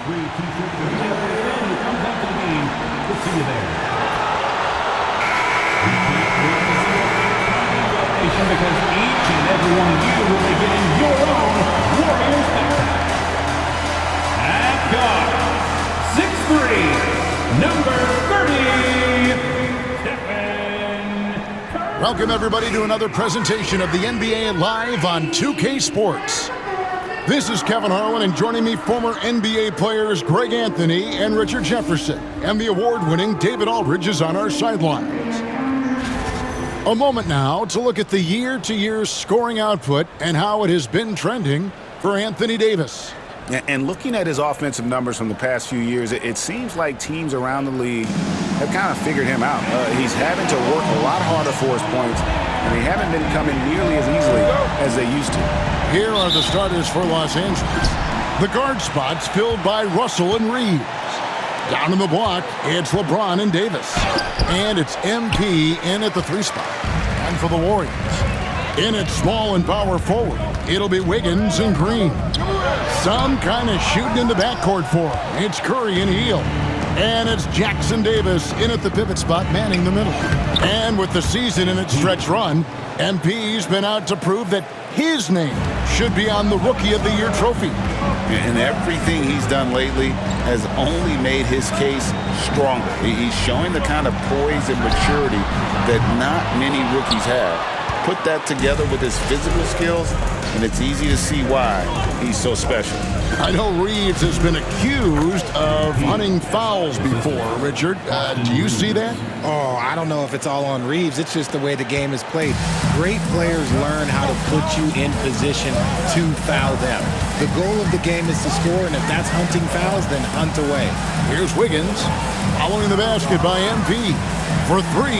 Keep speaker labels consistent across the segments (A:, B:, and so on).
A: free t-shirt for the fan who comes out to the game. We'll see you there. We can't wait to see what donation because each and every one of you will be getting your own Warriors backpack. At guard, 6'3", number 30,
B: Welcome, everybody, to another presentation of the NBA Live on 2K Sports. This is Kevin Harlan, and joining me, former NBA players Greg Anthony and Richard Jefferson. And the award-winning David Aldridge is on our sidelines. A moment now to look at the year-to-year scoring output and how it has been trending for Anthony Davis.
C: And looking at his offensive numbers from the past few years, it seems like teams around the league have kind of figured him out. He's having to work a lot harder for his points, and they haven't been coming nearly as easily as they used to.
B: Here are the starters for Los Angeles. The guard spots filled by Russell and Reeves. Down in the block, it's LeBron and Davis. And it's MP in at the 3 spot. And for the Warriors, in at small and power forward, it'll be Wiggins and Green. Some kind of shooting in the backcourt for him. It's Curry and Heel. And it's Jackson Davis in at the pivot spot, manning the middle. And with the season in its stretch run, MP's been out to prove that his name should be on the Rookie of the Year trophy.
C: And everything he's done lately has only made his case stronger. He's showing the kind of poise and maturity that not many rookies have. Put that together with his physical skills, and it's easy to see why he's so special.
B: I know Reeves has been accused of hunting fouls before, Richard. Do you see that?
D: Oh, I don't know if it's all on Reeves. It's just the way the game is played. Great players learn how to put you in position to foul them. The goal of the game is to score, and if that's hunting fouls, then hunt away.
B: Here's Wiggins, following the basket by MP. For 3,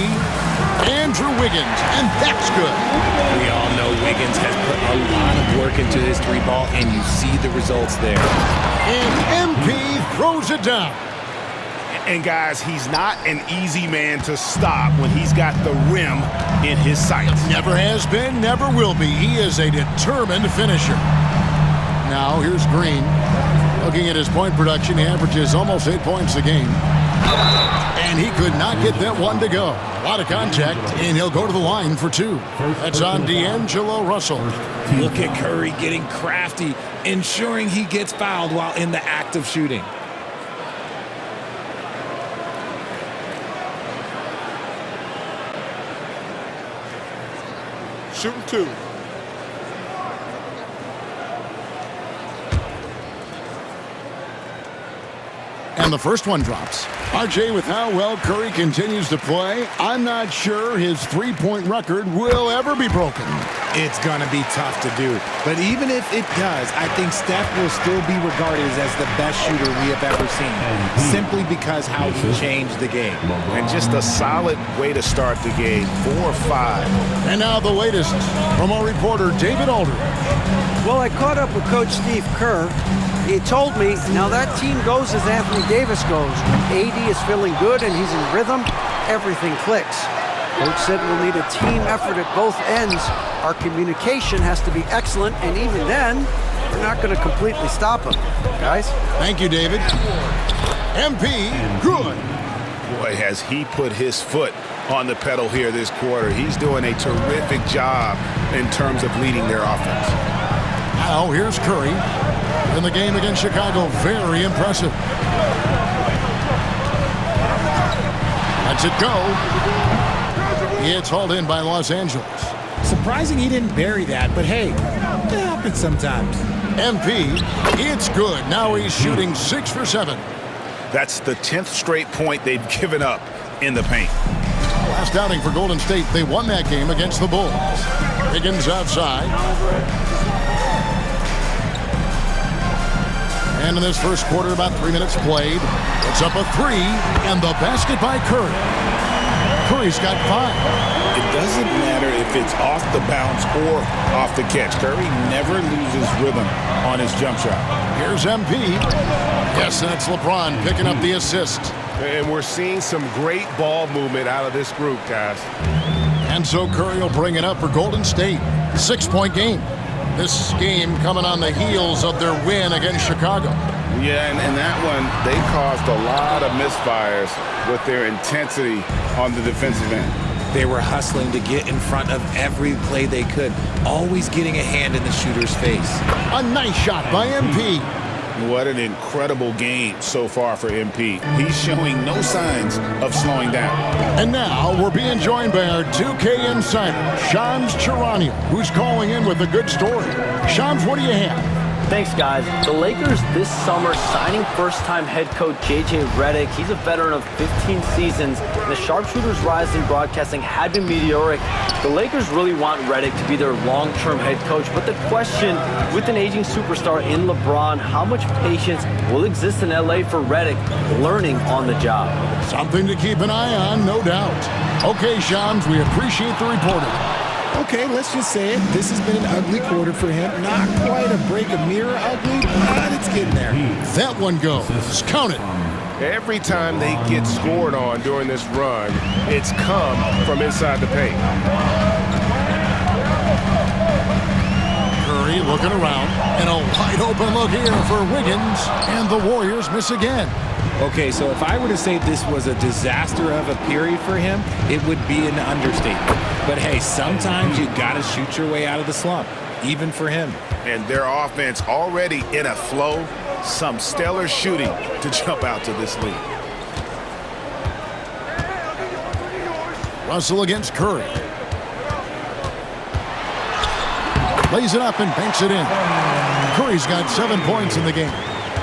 B: Andrew Wiggins, and that's good.
D: We all know Wiggins has put a lot of work into his 3-ball, and you see the results there.
B: And MP throws it down.
E: And guys, he's not an easy man to stop when he's got the rim in his sights.
B: Never has been, never will be. He is a determined finisher. Now here's Green. Looking at his point production, he averages almost 8 points a game. And he could not get that one to go. A lot of contact, and he'll go to the line for 2. That's on D'Angelo Russell.
D: Look at Curry getting crafty, ensuring he gets fouled while in the act of shooting.
E: Shooting 2.
B: And the first one drops. RJ, with how well Curry continues to play, I'm not sure his 3-point record will ever be broken.
D: It's going to be tough to do. But even if it does, I think Steph will still be regarded as the best shooter we have ever seen, simply because how he changed the game.
E: And just a solid way to start the game. 4-5.
B: And now the latest from our reporter, David Aldridge.
F: Well, I caught up with Coach Steve Kerr. He told me, now that team goes as Anthony Davis goes. When AD is feeling good and he's in rhythm, everything clicks. Coach said we'll need a team effort at both ends. Our communication has to be excellent, and even then, we're not going to completely stop him. Guys?
B: Thank you, David. MP, good.
E: Boy, has he put his foot on the pedal here this quarter. He's doing a terrific job in terms of leading their offense.
B: Now, here's Curry. In the game against Chicago, very impressive. Lets it go. It's hauled in by Los Angeles.
D: Surprising he didn't bury that, but hey, it happens sometimes.
B: MP, it's good. Now he's shooting 6 for 7.
E: That's the 10th straight point they've given up in the paint.
B: Last outing for Golden State, they won that game against the Bulls. Higgins outside. And in this first quarter, about 3 minutes played. It's up a 3, and the basket by Curry. Curry's got 5.
C: It doesn't matter if it's off the bounce or off the catch. Curry never loses rhythm on his jump shot.
B: Here's MP. Yes, and it's LeBron picking up the assist.
E: And we're seeing some great ball movement out of this group, guys.
B: And so Curry will bring it up for Golden State. 6-point game. This game coming on the heels of their win against Chicago.
E: Yeah, and that one, they caused a lot of misfires with their intensity on the defensive end.
D: They were hustling to get in front of every play they could, always getting a hand in the shooter's face.
B: A nice shot by MP.
E: What an incredible game so far for MP. He's showing no signs of slowing down.
B: And now we're being joined by our 2K insider, Shams Charania, who's calling in with a good story. Shams, what do you have?
G: Thanks, guys. The Lakers this summer signing first-time head coach J.J. Redick. He's a veteran of 15 seasons, and the sharpshooter's rise in broadcasting had been meteoric. The Lakers really want Redick to be their long-term head coach, but the question, with an aging superstar in LeBron, how much patience will exist in L.A. for Redick learning on the job?
B: Something to keep an eye on, no doubt. Okay, Shams, we appreciate the reporting.
D: Okay, let's just say it. This has been an ugly quarter for him. Not quite a break a mirror ugly, but it's getting there.
B: That one goes. Count it.
E: Every time they get scored on during this run, it's come from inside the paint.
B: Curry looking around, and a wide open look here for Wiggins, and the Warriors miss again.
D: Okay, so if I were to say this was a disaster of a period for him, it would be an understatement. But hey, sometimes you got to shoot your way out of the slump, even for him.
E: And their offense already in a flow, some stellar shooting to jump out to this lead.
B: Russell against Curry. Lays it up and banks it in. Curry's got 7 points in the game.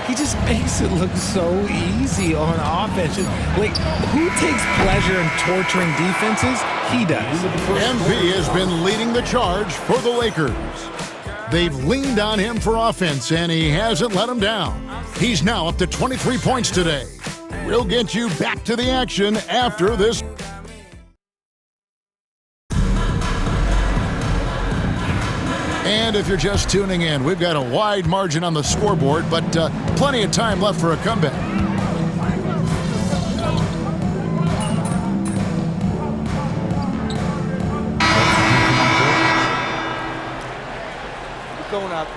D: He just makes it look so easy on offense. Like, who takes pleasure in torturing defenses? He does.
B: MP has been leading the charge for the Lakers. They've leaned on him for offense, and he hasn't let them down. He's now up to 23 points today. We'll get you back to the action after this. And if you're just tuning in, we've got a wide margin on the scoreboard, but plenty of time left for a comeback.
F: Going up.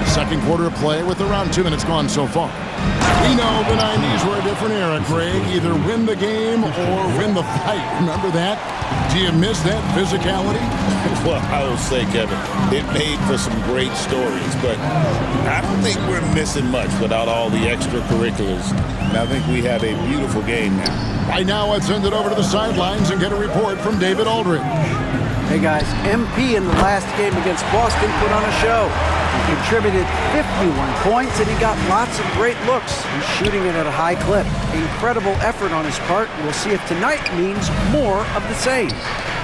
B: Second quarter of play with around 2 minutes gone so far. We know the 90s were a different era, Craig. Either win the game or win the fight. Remember that? Do you miss that physicality?
C: Well, I will say, Kevin, it made for some great stories, but I don't think we're missing much without all the extracurriculars. And I think we have a beautiful game now.
B: Right now, let's send it over to the sidelines and get a report from David Aldridge.
F: Hey guys, MP in the last game against Boston put on a show. He contributed 51 points and he got lots of great looks. He's shooting it at a high clip. Incredible effort on his part. We'll see if tonight means more of the same.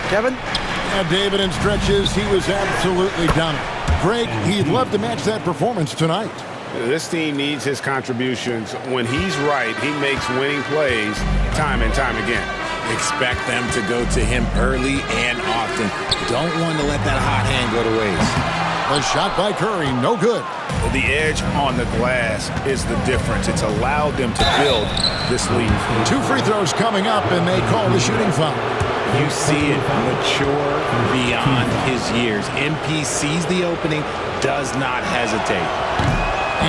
F: Kevin?
B: Yeah, David, in stretches, he was absolutely dominant. Greg, he'd love to match that performance tonight.
E: This team needs his contributions. When he's right, he makes winning plays time and time again.
D: Expect them to go to him early and often. Don't want to let that hot hand go to waste.
B: A shot by Curry, no good.
E: The edge on the glass is the difference. It's allowed them to build this lead.
B: 2 free throws coming up, and they call the shooting foul.
D: You see it mature beyond his years. MP sees the opening, does not hesitate.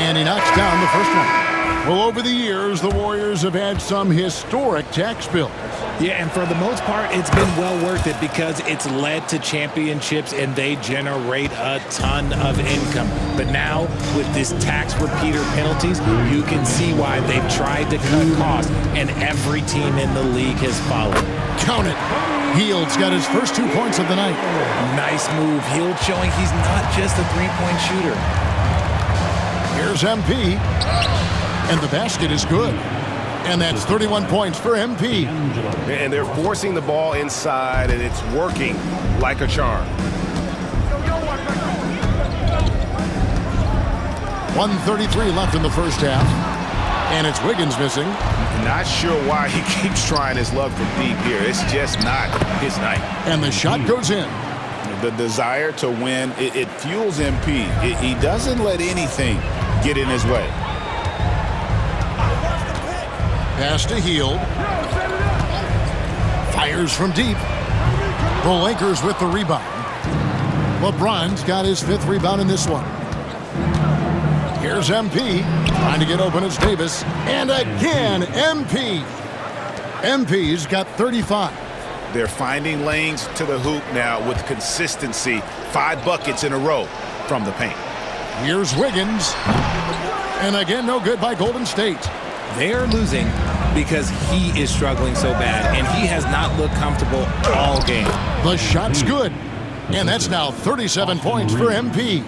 B: And he knocks down the first one. Well, over the years, the Warriors have had some historic tax bills.
D: Yeah, and for the most part, it's been well worth it because it's led to championships and they generate a ton of income. But now, with this tax repeater penalties, you can see why they've tried to cut costs, and every team in the league has followed.
B: Count it. Hield's got his first 2 points of the night.
D: Nice move. Hield showing he's not just a three-point shooter.
B: Here's MP. And the basket is good. And that's 31 points for MP.
E: And they're forcing the ball inside, and it's working like a charm.
B: 1:33 left in the first half. And it's Wiggins missing.
E: Not sure why he keeps trying his luck from deep here. It's just not his night.
B: And the shot goes in.
E: The desire to win, it fuels MP. He doesn't let anything get in his way.
B: Pass to Hield. Fires from deep. The Lakers with the rebound. LeBron's got his 5th rebound in this one. Here's MP. Trying to get open as Davis. And again, MP. MP's got 35.
E: They're finding lanes to the hoop now with consistency. 5 buckets in a row from the paint.
B: Here's Wiggins. And again, no good by Golden State.
D: They're losing because he is struggling so bad, and he has not looked comfortable all game.
B: The shot's good. And that's now 37 points for MP.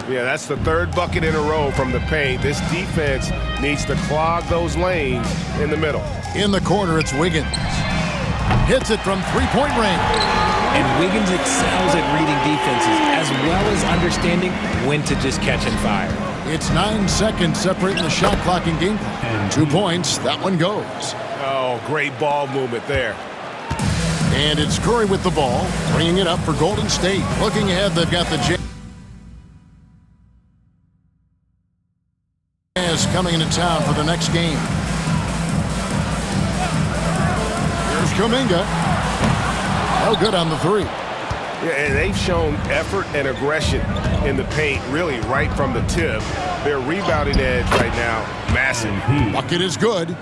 E: Yeah, that's the 3rd bucket in a row from the paint. This defense needs to clog those lanes in the middle.
B: In the corner, it's Wiggins. Hits it from 3-point range.
D: And Wiggins excels at reading defenses as well as understanding when to just catch and fire.
B: It's 9 seconds separating the shot clock and game clock. 2 points. That one goes.
E: Oh, great ball movement there.
B: And it's Curry with the ball, bringing it up for Golden State. Looking ahead, they've got the Jazz coming into town for the next game. Here's Kuminga. No good on the 3.
E: Yeah, and they've shown effort and aggression in the paint, really right from the tip. Their rebounding edge right now, massive.
B: Bucket is good.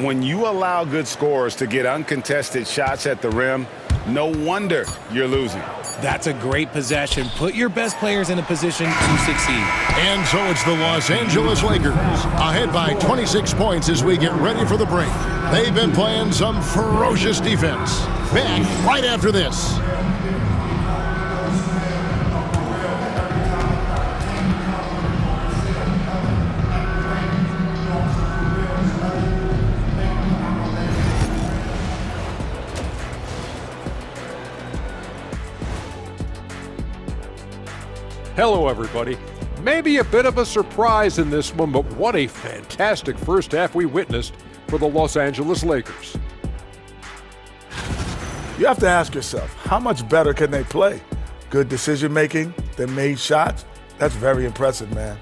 E: When you allow good scorers to get uncontested shots at the rim, no wonder you're losing.
D: That's a great possession. Put your best players in a position to succeed.
B: And so it's the Los Angeles Lakers, ahead by 26 points as we get ready for the break. They've been playing some ferocious defense. Back right after this.
H: Hello, everybody. Maybe a bit of a surprise in this one, but what a fantastic first half we witnessed for the Los Angeles Lakers.
I: You have to ask yourself, how much better can they play? Good decision-making, they made shots. That's very impressive, man.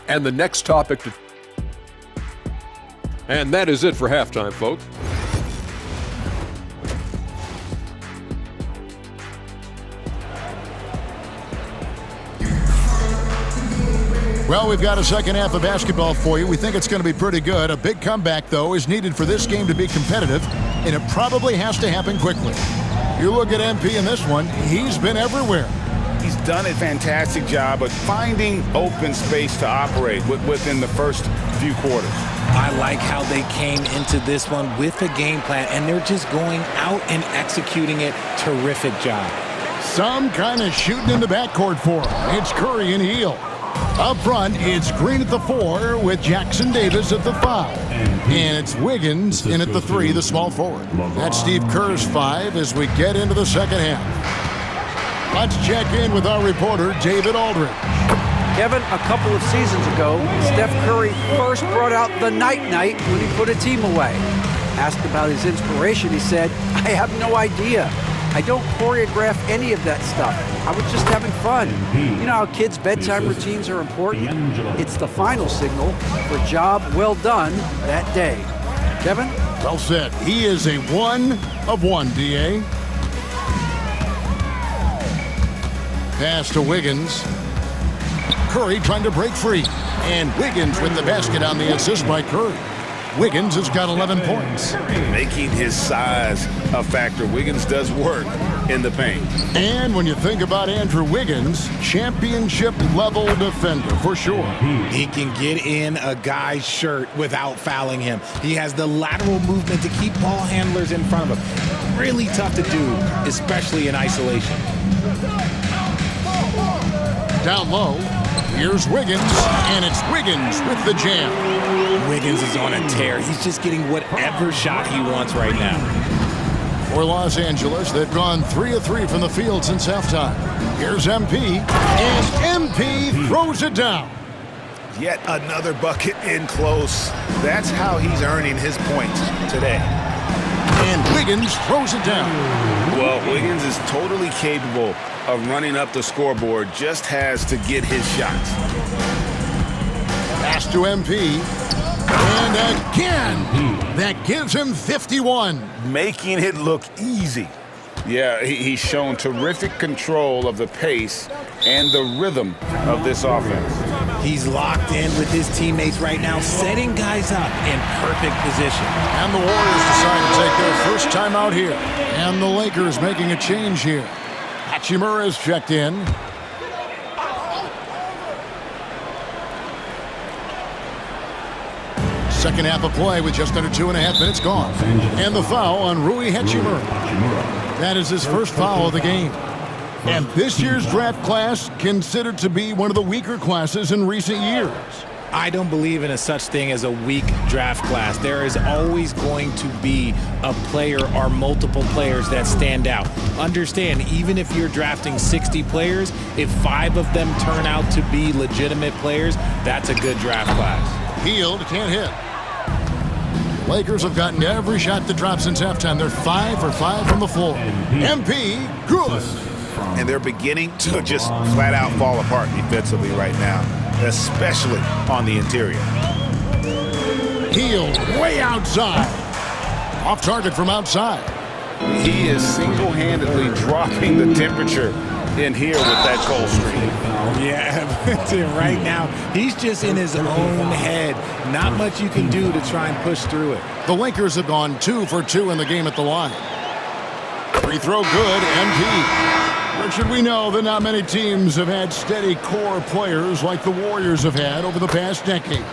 H: And the next topic, and that is it for halftime, folks.
B: Well, we've got a second half of basketball for you. We think it's going to be pretty good. A big comeback, though, is needed for this game to be competitive, and it probably has to happen quickly. You look at MP in this one, he's been everywhere.
C: He's done a fantastic job of finding open space to operate within the first few quarters.
D: I like how they came into this one with a game plan, and they're just going out and executing it. Terrific job.
B: Some kind of shooting in the backcourt for him. It's Curry and Heel. Up front, it's Green at the 4 with Jackson Davis at the 5. And it's Wiggins in at the 3, the small forward. That's Steve Kerr's 5 as we get into the second half. Let's check in with our reporter, David Aldridge.
F: Kevin, a couple of seasons ago, Steph Curry first brought out the night-night when he put a team away. Asked about his inspiration, he said, "I have no idea. I don't choreograph any of that stuff. I was just having fun." You know how kids' bedtime routines are important? It's the final signal for job well done that day. Kevin?
B: Well said. He is a 1 of 1, D.A. Pass to Wiggins. Curry trying to break free. And Wiggins with the basket on the assist by Curry. Wiggins has got 11 points.
C: Making his size a factor. Wiggins does work in the paint.
B: And when you think about Andrew Wiggins, championship-level defender for sure.
D: He can get in a guy's shirt without fouling him. He has the lateral movement to keep ball handlers in front of him. Really tough to do, especially in isolation.
B: Down low, here's Wiggins, and it's Wiggins with the jam.
D: Wiggins is on a tear. He's just getting whatever shot he wants right now.
B: For Los Angeles, they've gone 3 of 3 from the field since halftime. Here's MP, and MP throws it down.
E: Yet another bucket in close. That's how he's earning his points today.
B: And Wiggins throws it down.
C: Well, Wiggins is totally capable of running up the scoreboard, just has to get his shots.
B: Pass to MP. And again, that gives him 51.
E: Making it look easy.
C: Yeah, he's shown terrific control of the pace and the rhythm of this offense.
D: He's locked in with his teammates right now, setting guys up in perfect position.
B: And the Warriors decide to take their first time out here. And the Lakers making a change here. Hachimura is checked in. Second half of play with just under 2.5 minutes gone. And the foul on Rui Hachimura. That is his first foul of the game. And this year's draft class considered to be one of the weaker classes in recent years.
D: I don't believe in a such thing as a weak draft class. There is always going to be a player or multiple players that stand out. Understand, even if you're drafting 60 players, if 5 of them turn out to be legitimate players, that's a good draft class.
B: Hield can't hit. Lakers have gotten every shot to drop since halftime. They're 5 for 5 from the floor. MP, good.
E: And they're beginning to just flat out fall apart defensively right now, especially on the interior.
B: Hield way outside. Off target from outside.
C: He is single-handedly dropping the temperature in here with that cold streak.
D: Yeah, right now, he's just in his own head. Not much you can do to try and push through it.
B: The Lakers have gone 2 for 2 in the game at the line. Free throw good, MP. Or should we know that not many teams have had steady core players like the Warriors have had over the past decade.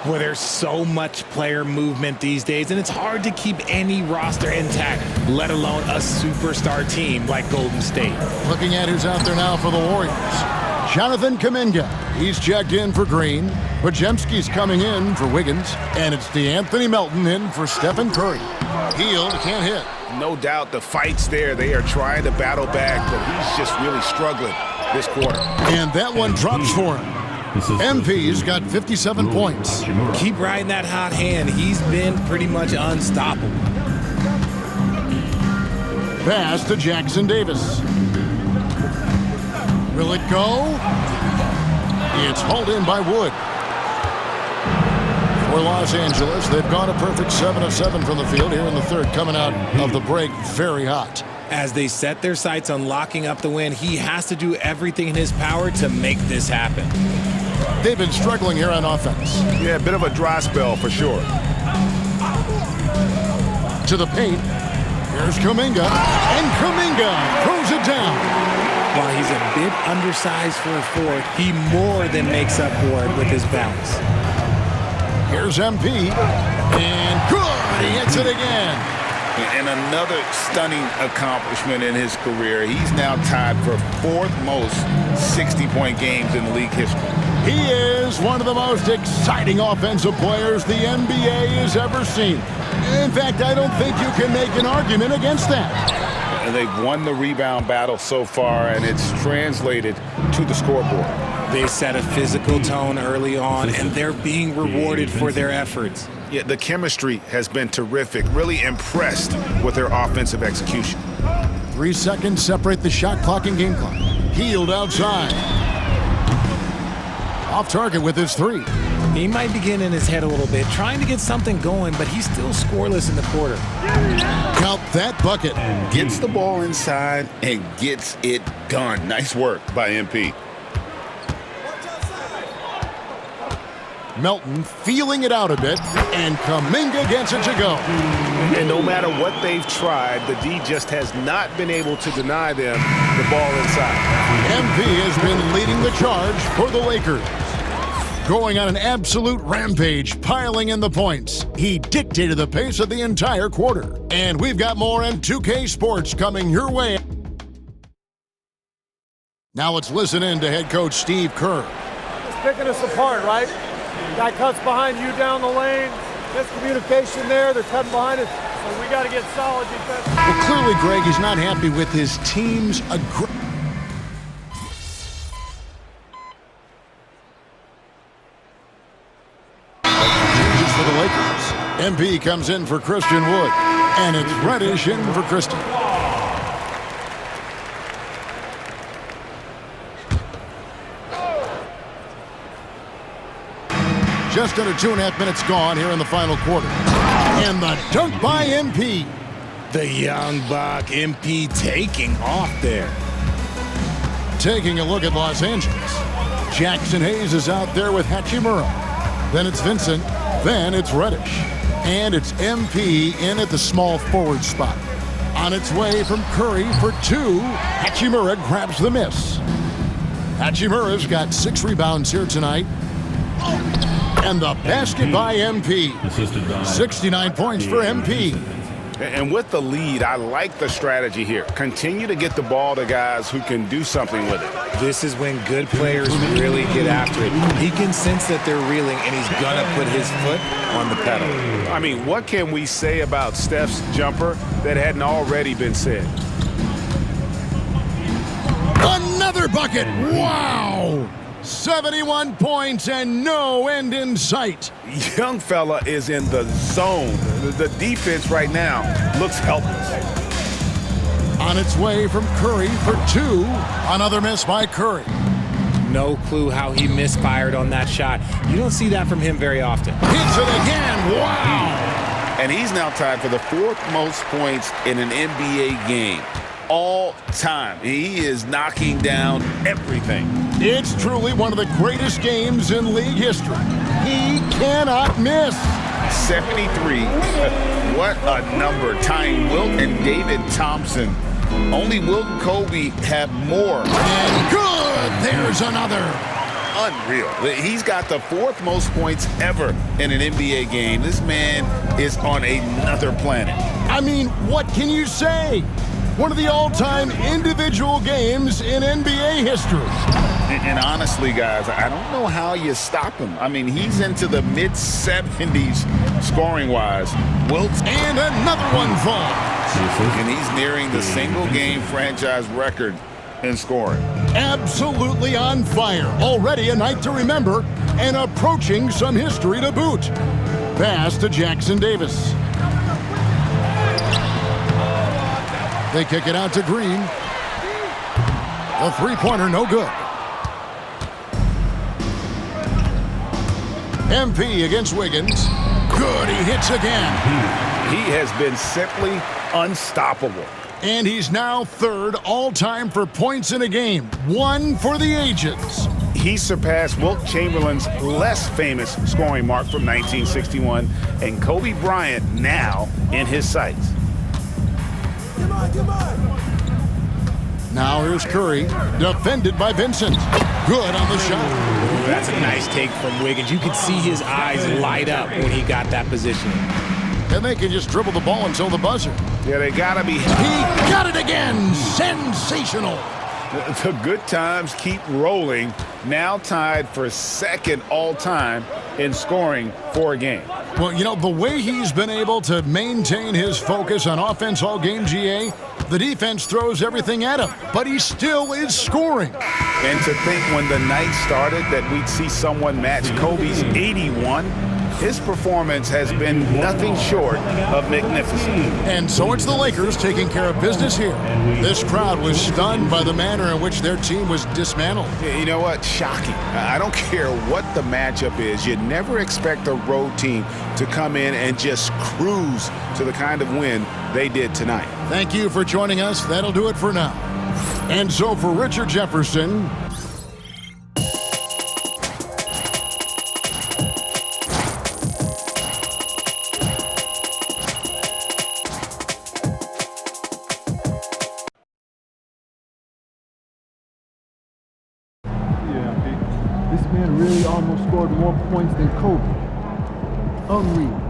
D: Well, there's so much player movement these days, and it's hard to keep any roster intact, let alone a superstar team like Golden State.
B: Looking at who's out there now for the Warriors. Jonathan Kuminga. He's checked in for Green. Podziemski's coming in for Wiggins. And it's DeAnthony Melton in for Stephen Curry. Hield can't hit.
E: No doubt the fight's there. They are trying to battle back, but he's just really struggling this quarter.
B: And that one drops for him. MP's got 57 points.
D: Keep riding that hot hand. He's been pretty much unstoppable.
B: Pass to Jackson Davis. Will it go? It's hauled in by Wood. For Los Angeles, they've gone a perfect 7 of 7 from the field here in the third, coming out of the break very hot.
D: As they set their sights on locking up the win, he has to do everything in his power to make this happen.
B: They've been struggling here on offense.
E: Yeah, a bit of a dry spell for sure.
B: To the paint. Here's Kuminga. And Kuminga throws it down.
D: While he's a bit undersized for a forward, he more than makes up for it with his bounce.
B: Here's MP. And good. He hits it again.
C: And another stunning accomplishment in his career. He's now tied for 4th most 60-point games in league history.
B: He is one of the most exciting offensive players the NBA has ever seen. In fact, I don't think you can make an argument against that.
C: And they've won the rebound battle so far, and it's translated to the scoreboard.
D: They set a physical tone early on, and they're being rewarded for their efforts.
E: Yeah, the chemistry has been terrific. Really impressed with their offensive execution.
B: 3 seconds separate the shot clock and game clock. Hield outside. Off target with his 3.
D: He might be getting in his head a little bit, trying to get something going, but he's still scoreless in the quarter.
B: Count that bucket.
C: Gets the ball inside and gets it done. Nice work by MP.
B: Melton feeling it out a bit, and Kuminga gets it to go.
E: And no matter what they've tried, the D just has not been able to deny them the ball inside.
B: MP has been leading the charge for the Lakers. Going on an absolute rampage, piling in the points. He dictated the pace of the entire quarter. And we've got more M2K Sports coming your way. Now let's listen in to head coach Steve Kerr.
J: It's picking us apart, right? Guy cuts behind you down the lane. Miscommunication there. They're cutting behind us. So we got to get solid defense.
B: Well, clearly, Greg is not happy with his team's aggression. For the Lakers. MP comes in for Christian Wood. And it's Reddish in for Christian. Just under 2.5 minutes gone here in the final quarter. And the dunk by MP.
D: The young buck, MP, taking off there.
B: Taking a look at Los Angeles. Jackson Hayes is out there with Hachimura. Then it's Vincent. Then it's Reddish. And it's MP in at the small forward spot. On its way from Curry for 2. Hachimura grabs the miss. Hachimura's got 6 rebounds here tonight. And the basket by MP. 69 points for MP.
E: And with the lead, I like the strategy here. Continue to get the ball to guys who can do something with it.
D: This is when good players really get after it. He can sense that they're reeling, and he's going to put his foot on the pedal.
E: I mean, what can we say about Steph's jumper that hadn't already been said?
B: Another bucket! Wow! 71 points and no end in sight.
E: Young fella is in the zone. The defense right now looks helpless.
B: On its way from Curry for 2. Another miss by Curry.
D: No clue how he misfired on that shot. You don't see that from him very often.
B: Hits it again. Wow!
E: And he's now tied for the 4th most points in an NBA game all time. He is knocking down everything.
B: It's truly one of the greatest games in league history. He cannot miss.
C: 73. What a number, tying Wilt and David Thompson. Only Wilt and Kobe have more.
B: And good! There's another.
C: Unreal. He's got the 4th most points ever in an NBA game. This man is on another planet.
B: I mean, what can you say? One of the all-time individual games in NBA history.
C: And honestly, guys, I don't know how you stop him. I mean, he's into the mid-70s scoring-wise. Wilt's
B: and another one falls.
C: And he's nearing the single-game franchise record in scoring.
B: Absolutely on fire. Already a night to remember and approaching some history to boot. Pass to Jackson Davis. They kick it out to Green. A three-pointer, no good. MP against Wiggins. Good, he hits again.
E: He has been simply unstoppable.
B: And he's now 3rd all-time for points in a game. 1 for the ages.
E: He surpassed Wilt Chamberlain's less famous scoring mark from 1961, and Kobe Bryant now in his sights.
B: Now here's Curry, defended by Vincent. Good on the shot.
D: That's a nice take from Wiggins. You could see his eyes light up when he got that position.
B: And they can just dribble the ball until the buzzer.
E: Yeah, they gotta be.
B: He got it again. Sensational.
E: The good times keep rolling. Now tied for 2nd all-time in scoring for a game.
B: Well, you know, the way he's been able to maintain his focus on offense all game, GA, the defense throws everything at him, but he still is scoring.
E: And to think when the night started that we'd see someone match Kobe's 81, his performance has been nothing short of magnificent.
B: And so it's the Lakers taking care of business here. This crowd was stunned by the manner in which their team was dismantled.
E: You know what? Shocking. I don't care what the matchup is. You never expect a road team to come in and just cruise to the kind of win they did tonight.
B: Thank you for joining us. That'll do it for now. And so for Richard Jefferson,
K: This man really almost scored more points than Kobe. Unreal.